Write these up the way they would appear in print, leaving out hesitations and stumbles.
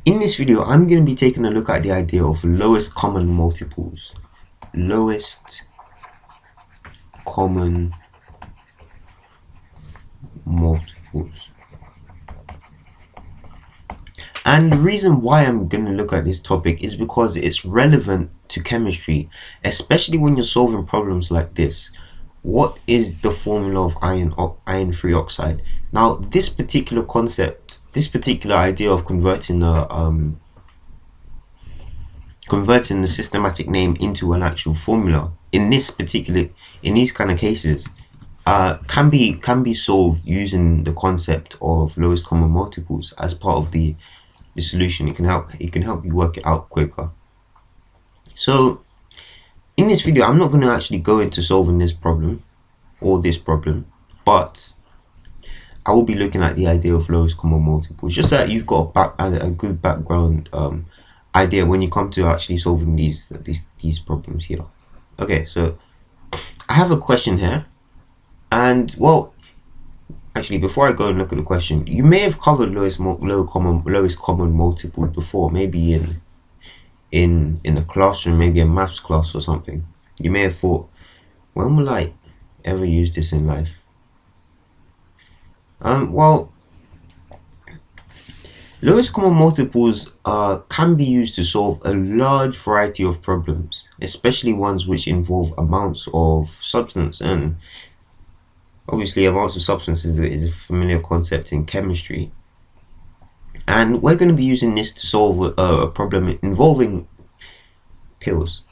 In this video, I'm going to be taking a look at the idea of lowest common multiples. Lowest common multiples. And the reason why I'm going to look at this topic is because it's relevant to chemistry, especially when you're solving problems like this. What is the formula of iron free oxide? Now, this particular concept, this particular idea of converting the systematic name into an actual formula in these kind of cases can be solved using the concept of lowest common multiples as part of the solution. It can help you work it out quicker. So in this video, I'm not going to actually go into solving this problem, but I will be looking at the idea of lowest common multiples, just so that you've got a good background idea when you come to actually solving these problems here. Okay, so I have a question here, and well, actually, before I go and look at the question, you may have covered lowest common multiples before, maybe in the classroom, maybe a maths class or something. You may have thought, when will I ever use this in life? Well, lowest common multiples can be used to solve a large variety of problems, especially ones which involve amounts of substance. And obviously, amounts of substance is a familiar concept in chemistry. And we're going to be using this to solve a problem involving pills.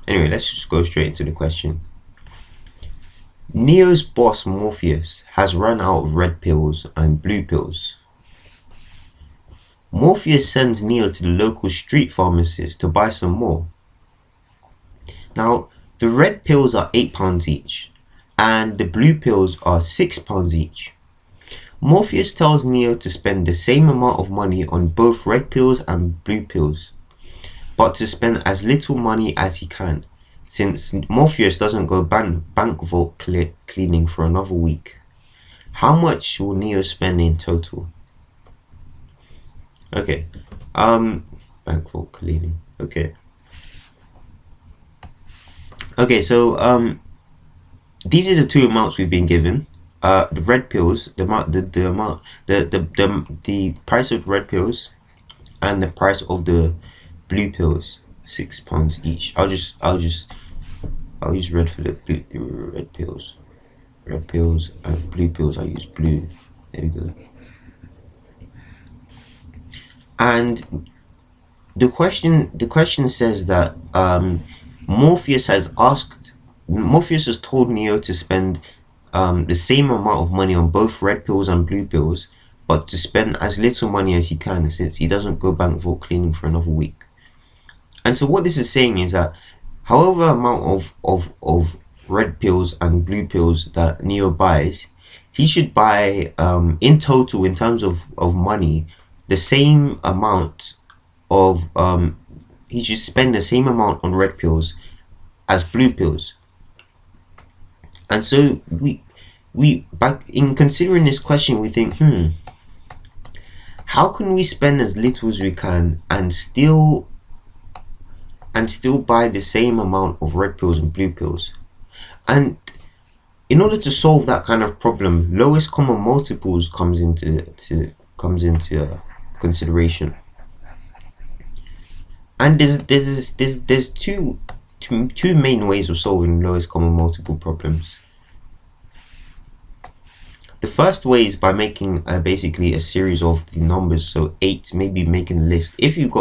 Anyway, let's just go straight into the question. Neo's boss Morpheus has run out of red pills and blue pills. Morpheus sends Neo to the local street pharmacist to buy some more. Now, the red pills are £8 each, and the blue pills are £6 each. Morpheus tells Neo to spend the same amount of money on both red pills and blue pills, but to spend as little money as he can, since Morpheus doesn't go bank vault cleaning for another week. How much will Neo spend in total? Okay, bank vault cleaning. Okay, so these are the two amounts we've been given. The red pills, the price of red pills, and the price of the blue pills, £6 each. I'll use red for the red pills. Red pills and blue pills, I'll use blue. There we go. And the question says that Morpheus has told Neo to spend the same amount of money on both red pills and blue pills, but to spend as little money as he can, since he doesn't go bank vault cleaning for another week. And so what this is saying is that however amount of red pills and blue pills that Neo buys, he should buy in total, in terms of money, the same amount of he should spend the same amount on red pills as blue pills. And so we back in considering this question, we think, how can we spend as little as we can and still buy the same amount of red pills and blue pills? And in order to solve that kind of problem, lowest common multiples comes into consideration. And there's two main ways of solving lowest common multiple problems. The first way is by making basically a series of the numbers, so 8, maybe making a list. If you've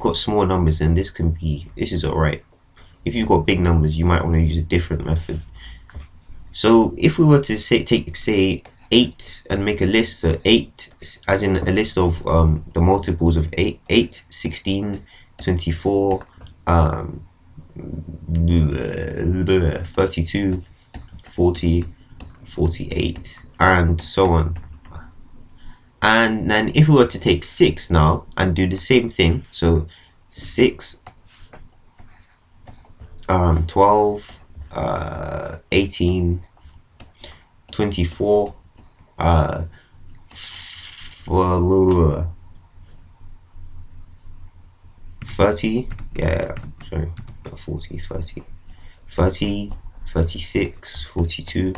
got small numbers, then this is alright. If you've got big numbers, you might want to use a different method. So if we were to say 8 and make a list, so 8 as in a list of the multiples of 8, 16, 24, 32, 40, 48, and so on. And then if we were to take 6 now and do the same thing, so 6, 12, 18, 24, 4, 30, yeah, sorry, not 40, 30, 30, 36, 42,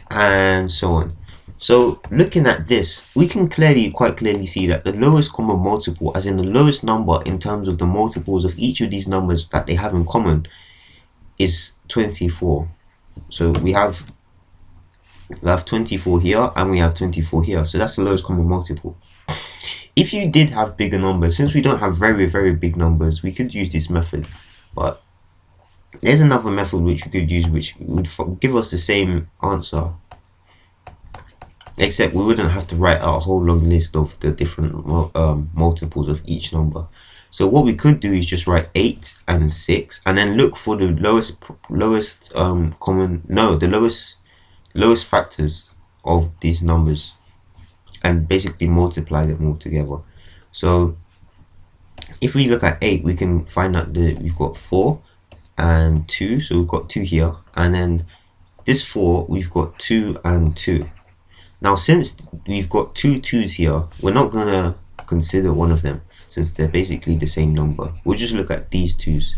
and so on. So looking at this, we can quite clearly see that the lowest common multiple, as in the lowest number in terms of the multiples of each of these numbers that they have in common, is 24. So we have 24 here and we have 24 here. So that's the lowest common multiple. If you did have bigger numbers, since we don't have very, very big numbers, we could use this method. But there's another method which we could use which would give us the same answer, except we wouldn't have to write out a whole long list of the different multiples of each number. So what we could do is just write 8 and 6 and then look for the lowest lowest factors of these numbers and basically multiply them all together. So if we look at 8, we can find out that we've got 4 and 2, so we've got 2 here, and then this 4 we've got 2 and 2. Now since we've got two 2's here, we're not gonna consider one of them since they're basically the same number. We'll just look at these 2's.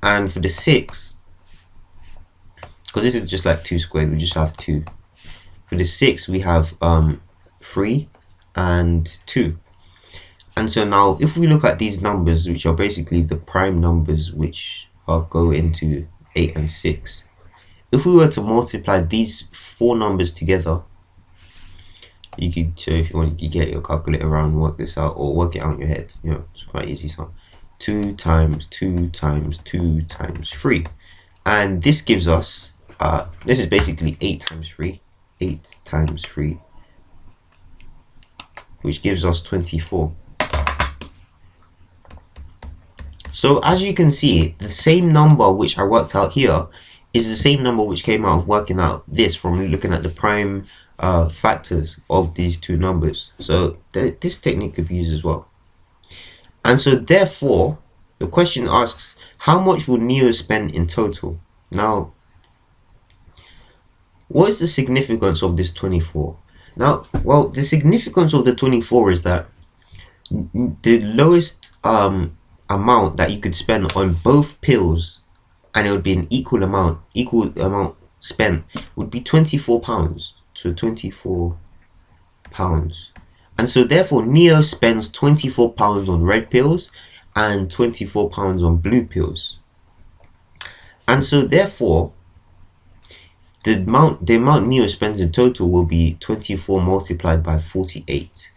And for the 6, because this is just like 2 squared, we just have 2. For the 6 we have 3 and 2. And so now if we look at these numbers, which are basically the prime numbers which go into 8 and 6, if we were to multiply these 4 numbers together, you could, so if you want, you could get your calculator around and work this out, or work it out in your head. You know, it's quite easy. So 2 times 2 times 2 times 3, and this gives us this is basically 8 times 3, 8 times 3, which gives us 24. So as you can see, the same number which I worked out here is the same number which came out of working out this from looking at the prime factors of these two numbers. So this technique could be used as well. And so therefore, the question asks, how much will Neo spend in total? Now, what is the significance of this 24? Now, well, the significance of the 24 is that the lowest amount that you could spend on both pills, and it would be an equal amount spent, would be £24. So £24. And so therefore Neo spends £24 on red pills and £24 on blue pills. And so therefore the amount Neo spends in total will be 24 multiplied by 48.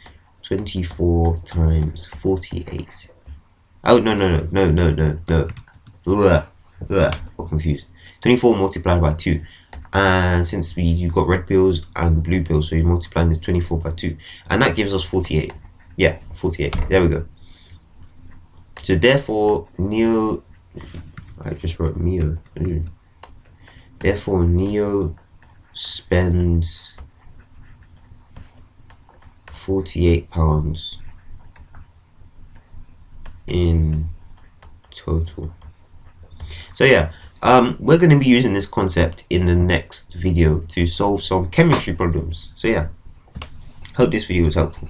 24 times 48. Oh, no. I'm confused. 24 multiplied by 2. And since you've got red pills and blue pills, so you're multiplying this 24 by 2. And that gives us 48. Yeah, 48. There we go. So therefore, Neo... I just wrote Neo. Therefore, Neo spends £48 in total. So yeah, we're going to be using this concept in the next video to solve some chemistry problems. So yeah, hope this video was helpful.